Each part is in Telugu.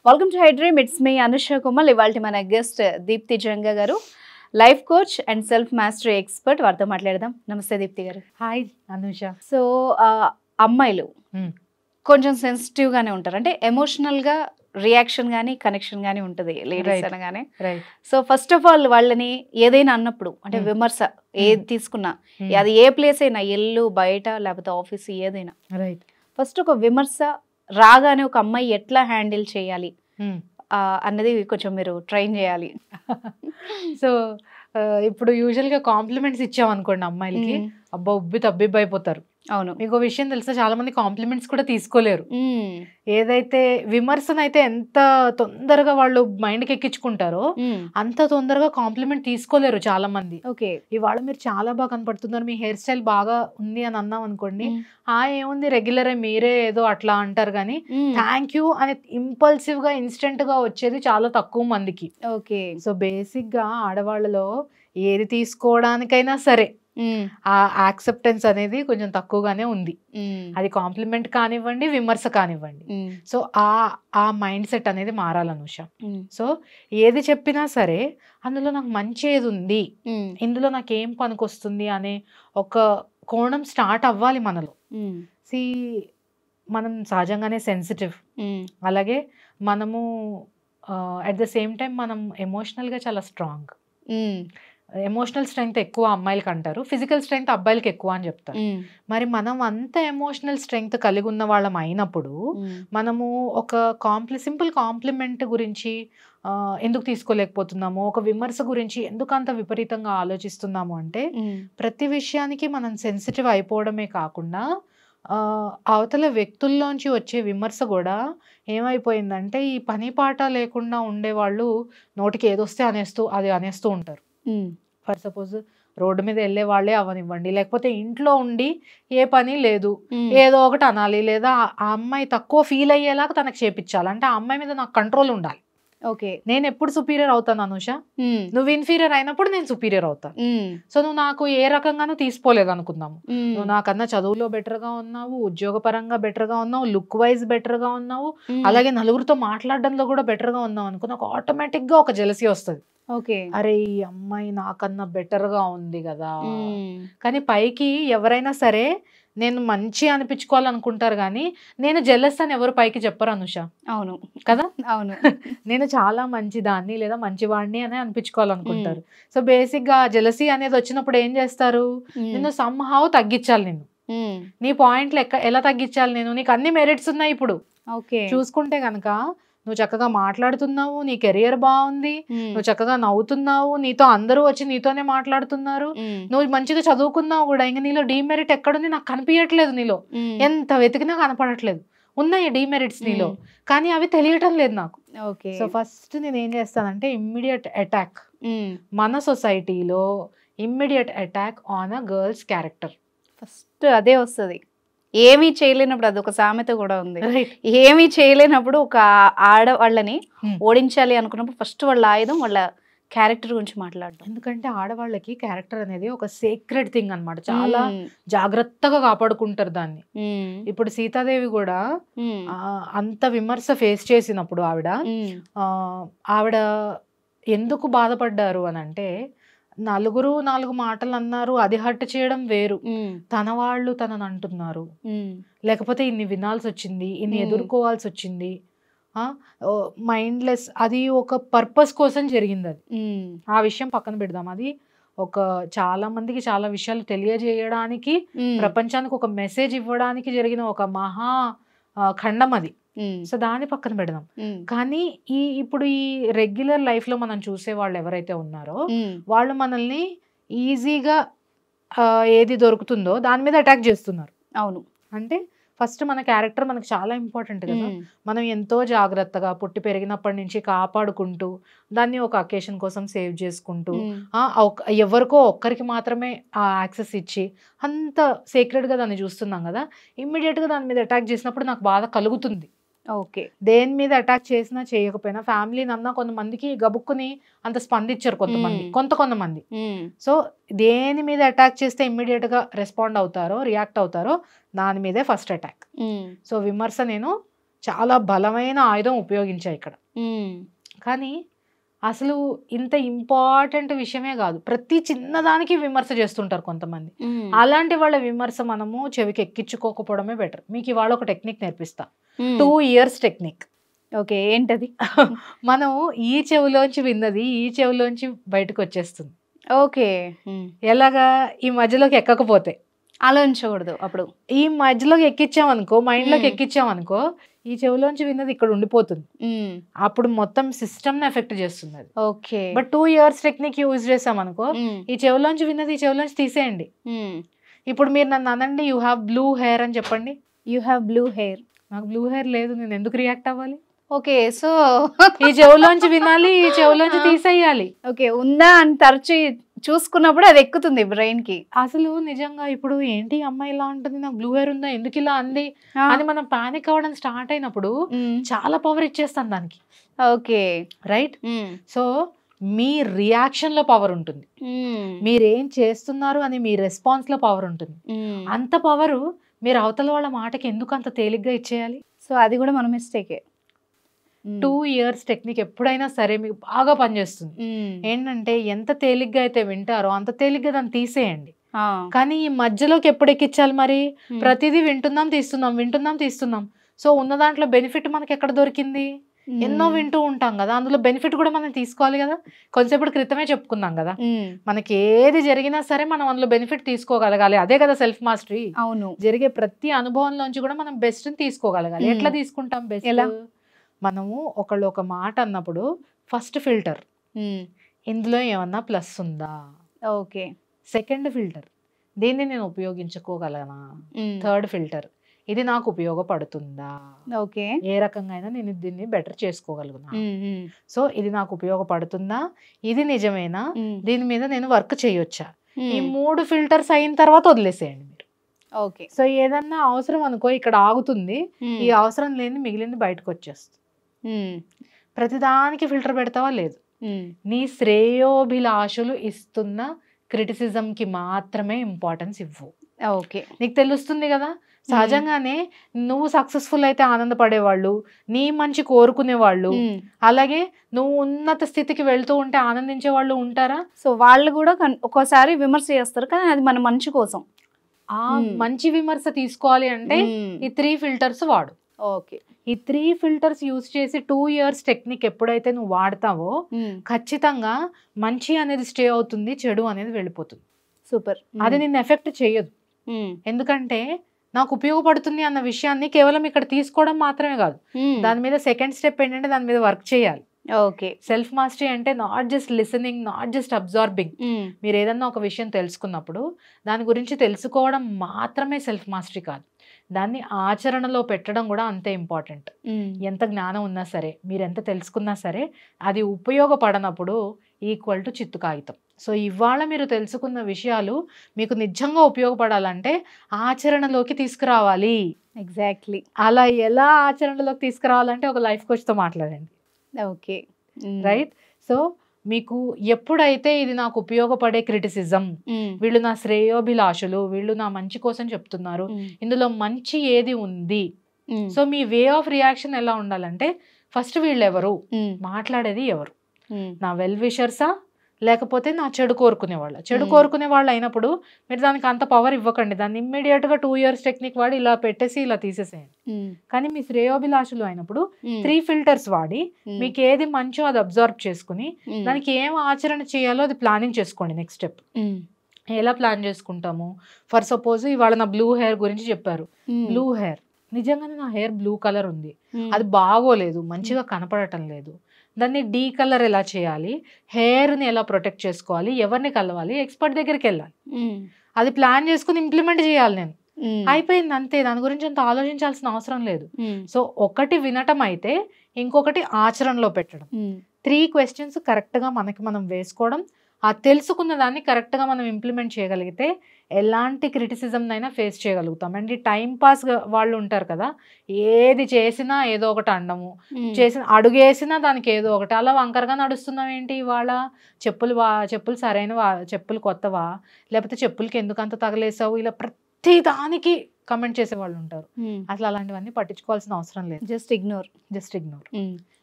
వెల్కమ్ టు హైడ్రీమ్. It's me Anusha Kumal. ఇవాళ మన గెస్ట్ దీప్తి జంగ గారు, life coach and self mastery expert. వారితో మాట్లాడదాం. నమస్తే దీప్తి గారు. హాయ్ అనుష. సో అమ్మాయిలు కొంచెం సెన్సిటివ్ గానే ఉంటారు, అంటే ఎమోషనల్ గా రియాక్షన్ కానీ కనెక్షన్ కానీ ఉంటుంది లేడీస్ అనగానే. సో ఫస్ట్ ఆఫ్ ఆల్ వాళ్ళని ఏదైనా అన్నప్పుడు, అంటే విమర్శ ఏది తీసుకున్నా, అది ఏ ప్లేస్ అయినా, ఇల్లు బయట లేకపోతే ఆఫీస్ ఏదైనా, ఫస్ట్ ఒక విమర్శ రాగానే ఒక అమ్మాయి ఎట్లా హ్యాండిల్ చేయాలి అన్నది కొంచెం మీరు ట్రైన్ చేయాలి. సో ఇప్పుడు యూజువల్గా కాంప్లిమెంట్స్ ఇచ్చాం అనుకోండి అమ్మాయిలకి, అబ్బా ఉబ్బి తబ్బిబ్బి అయిపోతారు. అవును. మీకు విషయం తెలుసా, చాలా మంది కాంప్లిమెంట్స్ కూడా తీసుకోలేరు. ఏదైతే విమర్శనైతే ఎంత తొందరగా వాళ్ళు మైండ్కి ఎక్కించుకుంటారో అంత తొందరగా కాంప్లిమెంట్ తీసుకోలేరు చాలా మంది. ఓకే, ఇవాళ మీరు చాలా బాగా కనపడుతున్నారు, మీ హెయిర్ స్టైల్ బాగా ఉంది అని అన్నాం అనుకోండి, ఏముంది రెగ్యులరే మీరే ఏదో అట్లా అంటారు, కానీ థ్యాంక్ యూ అని ఇంపల్సివ్ గా ఇన్స్టెంట్ గా వచ్చేది చాలా తక్కువ మందికి. ఓకే. సో బేసిక్ గా ఆడవాళ్ళలో ఏది తీసుకోవడానికైనా సరే ఆ యాక్సెప్టెన్స్ అనేది కొంచెం తక్కువగానే ఉంది. అది కాంప్లిమెంట్ కానివ్వండి, విమర్శ కానివ్వండి. సో ఆ మైండ్ సెట్ అనేది మారాలనుష. సో ఏది చెప్పినా సరే అందులో నాకు మంచి ఏది ఉంది, ఇందులో నాకు ఏం పనికొస్తుంది అనే ఒక కోణం స్టార్ట్ అవ్వాలి మనలో. మనం సహజంగానే సెన్సిటివ్, అలాగే మనము అట్ ద సేమ్ టైం మనం ఎమోషనల్గా చాలా స్ట్రాంగ్. ఎమోషనల్ స్ట్రెంగ్త్ ఎక్కువ అమ్మాయిలకి అంటారు, ఫిజికల్ స్ట్రెంగ్త్ అబ్బాయిలకి ఎక్కువ అని చెప్తారు. మరి మనం అంత ఎమోషనల్ స్ట్రెంగ్త్ కలిగి ఉన్న వాళ్ళం అయినప్పుడు మనము ఒక సింపుల్ కాంప్లిమెంట్ గురించి ఎందుకు తీసుకోలేకపోతున్నాము, ఒక విమర్శ గురించి ఎందుకు అంత విపరీతంగా ఆలోచిస్తున్నాము అంటే, ప్రతి విషయానికి మనం సెన్సిటివ్ అయిపోవడమే కాకుండా అవతల వ్యక్తుల్లోంచి వచ్చే విమర్శ కూడా ఏమైపోయిందంటే, ఈ పని పాట లేకుండా ఉండేవాళ్ళు నోటికి ఏదొస్తే అనేస్తూ ఉంటారు. ఫర్ సపోజ్ రోడ్డు మీద వెళ్ళే వాళ్ళే అవనివ్వండి, లేకపోతే ఇంట్లో ఉండి ఏ పని లేదు ఏదో ఒకటి అనాలి, లేదా ఆ అమ్మాయి తక్కువ ఫీల్ అయ్యేలాగా తనకు చేపించాలి. అంటే ఆ అమ్మాయి మీద నాకు కంట్రోల్ ఉండాలి. ఓకే, నేను ఎప్పుడు సుపీరియర్ అవుతాను అనుష, నువ్వు ఇన్ఫీరియర్ అయినప్పుడు నేను సుపీరియర్ అవుతాను. సో నువ్వు నాకు ఏ రకంగానూ తీసుకోలేదు అనుకుందాము, నువ్వు నాకన్నా చదువులో బెటర్ గా ఉన్నావు, ఉద్యోగపరంగా బెటర్ గా ఉన్నావు, లుక్ వైజ్ బెటర్ గా ఉన్నావు, అలాగే నలుగురితో మాట్లాడడంలో కూడా బెటర్ గా ఉన్నావు అనుకో, నాకు ఆటోమేటిక్ గా ఒక జెలసీ వస్తుంది. ఓకే, అరే ఈ అమ్మాయి నాకన్నా బెటర్ గా ఉంది కదా. కానీ పైకి ఎవరైనా సరే నేను మంచి అనిపించుకోవాలనుకుంటారు, కానీ నేను జెలస్ అని ఎవరు పైకి చెప్పరు అనుష. అవును కదా. అవును. నేను చాలా మంచిదాన్ని లేదా మంచివాడిని అని అనిపించుకోవాలనుకుంటారు. సో బేసిక్ గా జెలసీ అనేది వచ్చినప్పుడు ఏం చేస్తారు, నిన్ను సమ్హౌ తగ్గించాలి, నిన్ను నీ పాయింట్లు ఎలా తగ్గించాలి, నేను నీకు అన్ని మెరిట్స్ ఉన్నాయి ఇప్పుడు చూసుకుంటే కనుక, నువ్వు చక్కగా మాట్లాడుతున్నావు, నీ కెరియర్ బాగుంది, నువ్వు చక్కగా నవ్వుతున్నావు, నీతో అందరూ వచ్చి నీతోనే మాట్లాడుతున్నారు, నువ్వు మంచిగా చదువుకున్నావు కూడా, ఇంకా నీలో డీమెరిట్ ఎక్కడుంది నాకు కనిపించట్లేదు, నీలో ఎంత వెతికినా కనపడట్లేదు, ఉన్నాయి డీమెరిట్స్ నీలో, కానీ అవి తెలియటం లేదు నాకు. సో ఫస్ట్ నేను ఏం చేస్తానంటే, ఇమ్మీడియట్ అటాక్, మన సొసైటీలో immediate attack on a girls character. First అదే వస్తుంది. ఏమీ చేయలేనప్పుడు, అది ఒక సామెత కూడా ఉంది, ఏమీ చేయలేనప్పుడు ఒక ఆడవాళ్ళని ఓడించాలి అనుకున్నప్పుడు ఫస్ట్ వాళ్ళ ఆయుధం వాళ్ళ క్యారెక్టర్ గురించి మాట్లాడడం. ఎందుకంటే ఆడవాళ్ళకి క్యారెక్టర్ అనేది ఒక సీక్రెట్ థింగ్ అన్నమాట, చాలా జాగ్రత్తగా కాపాడుకుంటారు దాన్ని. ఇప్పుడు సీతాదేవి కూడా అంత విమర్శ ఫేస్ చేసినప్పుడు ఆవిడ ఎందుకు బాధపడ్డారు అని అంటే, నలుగురు 4 మాటలు అన్నారు, అది హర్ట్ చేయడం వేరు, తన వాళ్ళు తనని అంటున్నారు, లేకపోతే ఇన్ని వినాల్సి వచ్చింది, ఇన్ని ఎదుర్కోవాల్సి వచ్చింది, మైండ్లెస్, అది ఒక పర్పస్ కోసం జరిగింది. అది ఆ విషయం పక్కన పెడదాం, అది ఒక చాలా మందికి చాలా విషయాలు తెలియజేయడానికి, ప్రపంచానికి ఒక మెసేజ్ ఇవ్వడానికి జరిగిన ఒక మహా ఖండం అది. సో దాన్ని పక్కన పెడదాం. కానీ ఇప్పుడు ఈ రెగ్యులర్ లైఫ్ లో మనం చూసే వాళ్ళు ఎవరైతే ఉన్నారో వాళ్ళు మనల్ని ఈజీగా ఏది దొరుకుతుందో దాని మీద అటాక్ చేస్తున్నారు. అవును, అంటే ఫస్ట్ మన క్యారెక్టర్ మనకు చాలా ఇంపార్టెంట్ కదా. మనం ఎంతో జాగ్రత్తగా పుట్టి పెరిగినప్పటి నుంచి కాపాడుకుంటూ దాన్ని ఒక అకేషన్ కోసం సేవ్ చేసుకుంటూ ఎవరికో ఒక్కరికి మాత్రమే ఆ యాక్సెస్ ఇచ్చి అంత సీక్రెట్గా దాన్ని చూస్తున్నాం కదా. ఇమ్మీడియట్గా దాని మీద అటాక్ చేసినప్పుడు నాకు బాధ కలుగుతుంది. ఓకే, దేని మీద అటాక్ చేసినా చేయకపోయినా ఫ్యామిలీ నన్నా కొంతమందికి గబుక్కుని అంత స్పందించారు కొంతమంది. సో దేని మీద అటాక్ చేస్తే ఇమ్మీడియట్ గా రెస్పాండ్ అవుతారో, రియాక్ట్ అవుతారో దాని మీదే ఫస్ట్ అటాక్. సో విమర్శ నేను చాలా బలమైన ఆయుధం ఉపయోగించా ఇక్కడ. కానీ అసలు ఇంత ఇంపార్టెంట్ విషయమే కాదు, ప్రతి చిన్నదానికి విమర్శ చేస్తుంటారు కొంతమంది. అలాంటి వాళ్ళ విమర్శ మనము చెవికి ఎక్కించుకోకపోవడమే బెటర్. మీకు ఇవాళ ఒక టెక్నిక్ నేర్పిస్తా, 2 years టెక్నిక్. ఓకే, ఏంటది? మనం ఈ చెవిలోంచి విన్నది ఈ చెవిలోంచి బయటకు వచ్చేస్తుంది. ఓకే, ఎలాగా? ఈ మధ్యలోకి ఎక్కకపోతే ఆలోచించకూడదు. అప్పుడు ఈ మధ్యలోకి ఎక్కించామనుకో, మైండ్లోకి ఎక్కించామనుకో, ఈ చెవిలోంచి విన్నది ఇక్కడ ఉండిపోతుంది. అప్పుడు మొత్తం సిస్టమ్ని ఎఫెక్ట్ చేస్తుంది అది. Okay, but 2 years technique use చేసామనుకో, ఈ చెవిలోంచి విన్నది ఈ చెవిలోంచి తీసేయండి. ఇప్పుడు మీరు నన్ను అనండి, యూ హ్యావ్ బ్లూ హెయిర్ అని చెప్పండి. You have blue hair. నాకు బ్లూ హెయిర్ లేదు, నేను ఎందుకు రియాక్ట్ అవ్వాలి? ఓకే, సో ఈ చెవిలోంచి వినాలి, ఈ చెవిలోంచి తీసేయాలి. ఓకే, ఉందా అని తరచు చూసుకున్నప్పుడు అది ఎక్కుతుంది బ్రెయిన్ కి. అసలు నిజంగా ఇప్పుడు ఏంటి అమ్మాయి ఇలా ఉంటుంది, నాకు బ్లూ హెయిర్ ఉందా, ఎందుకు ఇలా అంది అని మనం పానిక్ అవ్వడం స్టార్ట్ అయినప్పుడు చాలా పవర్ ఇచ్చేస్తాం దానికి. Okay, right. సో మీ రియాక్షన్ లో పవర్ ఉంటుంది, మీరేం చేస్తున్నారు అని మీ రెస్పాన్స్ లో పవర్ ఉంటుంది. అంత పవరు మీరు అవతల వాళ్ళ మాటకి ఎందుకు అంత తేలిగ్గా ఇచ్చేయాలి? సో అది కూడా మన మిస్టేకే. 2 years టెక్నిక్ ఎప్పుడైనా సరే మీకు బాగా పనిచేస్తుంది. ఏంటంటే ఎంత తేలిగ్గా అయితే వింటారో అంత తేలిగ్గా దాన్ని తీసేయండి. కానీ ఈ మధ్యలోకి ఎప్పుడు ఎక్కించాలి మరి? ప్రతిదీ వింటున్నాం తీస్తున్నాం, వింటున్నాం తీస్తున్నాం. సో ఉన్న దాంట్లో బెనిఫిట్ మనకి ఎక్కడ దొరికింది? ఎన్నో వింటూ ఉంటాం కదా, అందులో బెనిఫిట్ కూడా మనం తీసుకోవాలి కదా. కొంతసేపటి క్రితమే చెప్పుకున్నాం కదా, మనకి ఏది జరిగినా సరే మనం అందులో బెనిఫిట్ తీసుకోగలగాలి. అదే కదా సెల్ఫ్ మాస్టరీ. అవును, జరిగే ప్రతి అనుభవంలోంచి కూడా మనం బెస్ట్ తీసుకోగలగాలి. ఎట్లా తీసుకుంటాం బెస్ట్? ఎలా? మనము ఒకళ్ళు ఒక మాట అన్నప్పుడు ఫస్ట్ ఫిల్టర్, ఇందులో ఏమన్నా ప్లస్ ఉందా? ఓకే. సెకండ్ ఫిల్టర్, దీన్ని నేను ఉపయోగించుకోగలనా? థర్డ్ ఫిల్టర్, ఇది నాకు ఉపయోగపడుతుందా? ఓకే, ఏ రకంగా అయినా నేను దీన్ని బెటర్ చేసుకోగలుగునా? సో ఇది నాకు ఉపయోగపడుతుందా, ఇది నిజమేనా, దీని మీద నేను వర్క్ చేయొచ్చా? ఈ 3 ఫిల్టర్స్ అయిన తర్వాత వదిలేసేయండి మీరు. ఓకే. సో ఏదన్నా అవసరం అనుకో ఇక్కడ ఆగుతుంది, ఈ అవసరం లేని మిగిలింది బయటకు వచ్చేస్తుంది. ప్రతిదానికి ఫిల్టర్ పెడతావా? లేదు. నీ శ్రేయోభిలాషులు ఇస్తున్న క్రిటిసిజంకి మాత్రమే ఇంపార్టెన్స్ ఇవ్వు. ఓకే, నీకు తెలుస్తుంది కదా, సహజంగానే నువ్వు సక్సెస్ఫుల్ అయితే ఆనందపడేవాళ్ళు, నీ మంచి కోరుకునే వాళ్ళు, అలాగే నువ్వు ఉన్నత స్థితికి వెళ్తూ ఉంటే ఆనందించే వాళ్ళు ఉంటారా? సో వాళ్ళు కూడా ఒక్కోసారి విమర్శ చేస్తారు, కానీ అది మన మంచి కోసం. ఆ మంచి విమర్శ తీసుకోవాలి అంటే ఈ 3 ఫిల్టర్స్ వాడు. ఓకే, ఈ 3 ఫిల్టర్స్ యూజ్ చేసి 2 years టెక్నిక్ ఎప్పుడైతే నువ్వు వాడతావో ఖచ్చితంగా మంచి అనేది స్టే అవుతుంది, చెడు అనేది వెళ్ళిపోతుంది. సూపర్. అది నిన్ను ఎఫెక్ట్ చేయదు. ఎందుకంటే నాకు ఉపయోగపడుతుంది అన్న విషయాన్ని కేవలం ఇక్కడ తీసుకోవడం మాత్రమే కాదు, దాని మీద సెకండ్ స్టెప్ ఏంటంటే దాని మీద వర్క్ చేయాలి. ఓకే, సెల్ఫ్ మాస్టరీ అంటే not just listening, not just absorbing. మీరు ఏదన్నా ఒక విషయం తెలుసుకున్నప్పుడు దాని గురించి తెలుసుకోవడం మాత్రమే సెల్ఫ్ మాస్టరీ కాదు, దాన్ని ఆచరణలో పెట్టడం కూడా అంతే ఇంపార్టెంట్. ఎంత జ్ఞానం ఉన్నా సరే, మీరు ఎంత తెలుసుకున్నా సరే, అది ఉపయోగపడనప్పుడు ఈక్వల్ టు చిత్తు కాగితం. సో ఇవాళ మీరు తెలుసుకున్న విషయాలు మీకు నిజంగా ఉపయోగపడాలంటే ఆచరణలోకి తీసుకురావాలి. ఎగ్జాక్ట్లీ. అలా ఎలా ఆచరణలోకి తీసుకురావాలంటే ఒక లైఫ్ కోచ్తో మాట్లాడండి. Okay, right. సో మీకు ఎప్పుడైతే ఇది నాకు ఉపయోగపడే క్రిటిసిజం, వీళ్ళు నా శ్రేయోభిలాషులు, వీళ్ళు నా మంచి కోసం చెప్తున్నారు, ఇందులో మంచి ఏది ఉంది, so me way of reaction ఎలా ఉండాలంటే ఫస్ట్ వీళ్ళు ఎవరు, మాట్లాడేది ఎవరు, నా వెల్ విషర్సా లేకపోతే నా చెడు కోరుకునే వాళ్ళ? చెడు కోరుకునే వాళ్ళు అయినప్పుడు మీరు దానికి అంత పవర్ ఇవ్వకండి, దాన్ని ఇమ్మీడియట్గా 2 years టెక్నిక్ వాడి ఇలా పెట్టేసి ఇలా తీసేసేయండి. కానీ మీ శ్రేయోభిలాషులు అయినప్పుడు 3 ఫిల్టర్స్ వాడి మీకు ఏది మంచో అది అబ్జర్వ్ చేసుకుని దానికి ఏం ఆచరణ చేయాలో అది ప్లానింగ్ చేసుకోండి. నెక్స్ట్ స్టెప్ ఎలా ప్లాన్ చేసుకుంటాము? ఫర్ సపోజ్ ఇవాళ నా బ్లూ హెయిర్ గురించి చెప్పారు. బ్లూ హెయిర్, నిజంగానే నా హెయిర్ బ్లూ కలర్ ఉంది, అది బాగోలేదు, మంచిగా కనపడటం లేదు, దాన్ని డీ కలర్ ఎలా చేయాలి, హెయిర్ని ఎలా ప్రొటెక్ట్ చేసుకోవాలి, ఎవరిని కలవాలి, ఎక్స్పర్ట్ దగ్గరికి వెళ్ళాలి, అది ప్లాన్ చేసుకుని ఇంప్లిమెంట్ చేయాలి. నేను అయిపోయింది అంతే, దాని గురించి అంత ఆలోచించాల్సిన అవసరం లేదు. సో ఒకటి వినటం అయితే ఇంకొకటి ఆచరణలో పెట్టడం. 3 questions కరెక్ట్గా మనకి మనం వేసుకోవడం, ఆ తెలుసుకున్న దాన్ని కరెక్ట్గా మనం ఇంప్లిమెంట్ చేయగలిగితే ఎలాంటి క్రిటిసిజం అయినా ఫేస్ చేయగలుగుతాం. అండ్ ఈ టైం పాస్ వాళ్ళు ఉంటారు కదా, ఏది చేసినా ఏదో ఒకటి అండము, అడుగేసినా దానికి ఏదో ఒకటి, అలా వంకరగా నడుస్తున్నాం ఏంటి, ఇవాళ చెప్పులు సరైన చెప్పులు కొత్తవా, లేకపోతే చెప్పులకి ఎందుకు అంత తగలేసావు, ఇలా ప్రతి దానికి కమెంట్ చేసే వాళ్ళు ఉంటారు. అసలు అలాంటివన్నీ పట్టించుకోవాల్సిన అవసరం లేదు. Just ignore.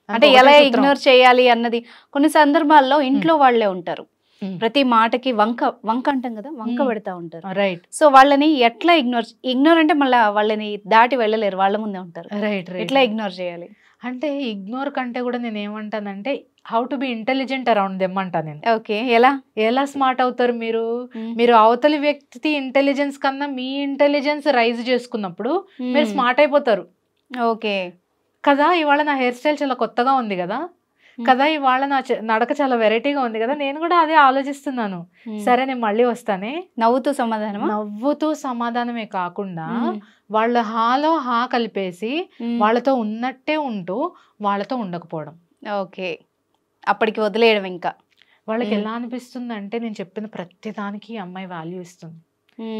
అంటే ఒకటే ఎలా సూత్రం. ఇగ్నోర్ చేయాలి అన్నది కొన్ని సందర్భాల్లో ఇంట్లో వాళ్ళే ఉంటారు, ప్రతి మాటకి వంక అంటాం కదా, వంక పెడతా ఉంటారు. రైట్ సో వాళ్ళని ఎట్లా ఇగ్నోర్ అంటే మళ్ళీ వాళ్ళని దాటి వెళ్ళలేరు, వాళ్ళ ముందే ఉంటారు. రైట్ ఎట్లా ఇగ్నోర్ చేయాలి? అంటే ఇగ్నోర్ కంటే కూడా నేను ఏమంటానంటే how to be intelligent around them అంటా నేను. ఓకే, ఎలా ఎలా స్మార్ట్ అవుతారు మీరు అవతలి వ్యక్తి ఇంటెలిజెన్స్ కన్నా మీ ఇంటెలిజెన్స్ రైజ్ చేసుకున్నప్పుడు మీరు స్మార్ట్ అయిపోతారు ఓకే కదా. ఇవాళ నా హెయిర్ స్టైల్ చాలా కొత్తగా ఉంది కదా, కదా ఇవాళ నా నడక చాలా వెరైటీగా ఉంది కదా, నేను కూడా అదే ఆలోచిస్తున్నాను. సరే నేను మళ్ళీ వస్తానే. నవ్వుతూ సమాధానమే కాకుండా వాళ్ళ హాలో హా కలిపేసి వాళ్ళతో ఉన్నట్టే ఉంటూ వాళ్ళతో ఉండకపోవడం. ఓకే, అప్పటికి వదిలేయడం. ఇంకా వాళ్ళకి ఎలా అనిపిస్తుంది అంటే నేను చెప్పిన ప్రతి దానికి అమ్మాయి వాల్యూ ఇస్తుంది,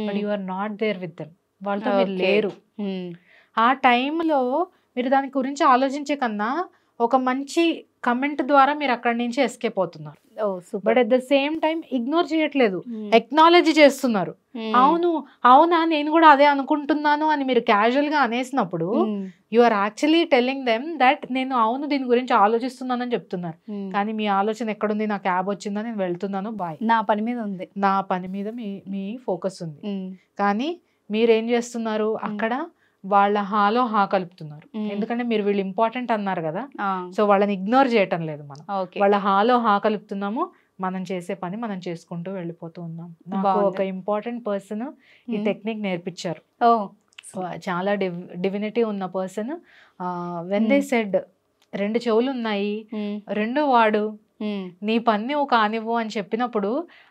but you are not there with them. వాళ్ళతో మీరు లేరు. ఆ టైంలో మీరు దాని గురించి ఆలోచించే కన్నా ఒక మంచి కమెంట్ ద్వారా మీరు అక్కడి నుంచి ఎస్కేప్ అవుతున్నారు. But at the same time ignore చేయట్లేదు, ఎక్నాలజీ చేస్తున్నారు. అవునా నేను కూడా అదే అనుకుంటున్నాను అని మీరు క్యాజువల్ గా అనేసినప్పుడు you are actually telling them that నేను అవును దీని గురించి ఆలోచిస్తున్నానని చెప్తున్నారు. కానీ మీ ఆలోచన ఎక్కడుంది? నా క్యాబ్ వచ్చిందా, నేను వెళ్తున్నాను, బాయ్, నా పని మీద ఉంది, నా పని మీద మీ ఫోకస్ ఉంది. కానీ మీరేం చేస్తున్నారు? అక్కడ వాళ్ళ హాలో హా కలుపుతున్నారు. ఎందుకంటే మీరు వీళ్ళు ఇంపార్టెంట్ అన్నారు కదా, సో వాళ్ళని ఇగ్నోర్ చేయటం లేదు మనం. వాళ్ళ హాలో హా కలుపుతున్నాము, మనం చేసే పని మనం చేసుకుంటూ వెళ్ళిపోతూ ఉన్నాం. నాకు ఒక ఇంపార్టెంట్ పర్సన్ ఈ టెక్నిక్ నేర్పించారు. చాలా డివినిటీ ఉన్న పర్సన్. వెన్ దే సెడ్ 2 చెవులు ఉన్నాయి, 2 వాడు, నీ పని ఒక కానివ్వు అని చెప్పినప్పుడు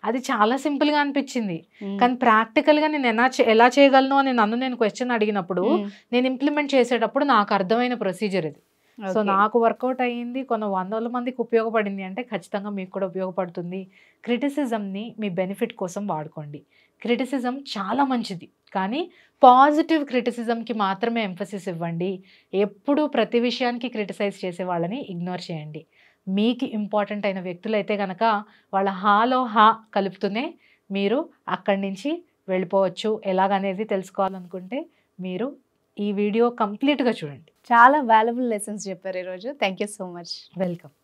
అది చాలా సింపుల్ గా అనిపించింది. కానీ ప్రాక్టికల్ గా నేను ఎలా చేయగలను అని నేను క్వశ్చన్ అడిగినప్పుడు నేను ఇంప్లిమెంట్ చేసేటప్పుడు నాకు అర్థమైన ప్రొసీజర్ ఇది. సో నాకు వర్కౌట్ అయ్యింది, కొన్ని వందల మందికి ఉపయోగపడింది అంటే ఖచ్చితంగా మీకు కూడా ఉపయోగపడుతుంది. క్రిటిసిజంని మీ బెనిఫిట్ కోసం వాడుకోండి. క్రిటిసిజం చాలా మంచిది, కానీ పాజిటివ్ క్రిటిసిజంకి మాత్రమే ఎంఫసిస్ ఇవ్వండి. ఎప్పుడు ప్రతి విషయానికి క్రిటిసైజ్ చేసే వాళ్ళని ఇగ్నోర్ చేయండి. మీకు ఇంపార్టెంట్ అయిన వ్యక్తులైతే కనుక వాళ్ళ హాలో హా కలుపుతూనే మీరు అక్కడి నుంచి వెళ్ళిపోవచ్చు. ఎలాగనేది తెలుసుకోవాలనుకుంటే మీరు ఈ వీడియో కంప్లీట్గా చూడండి. చాలా వాల్యుబుల్ లెసన్స్ చెప్పారు ఈరోజు. Thank you so much. Welcome.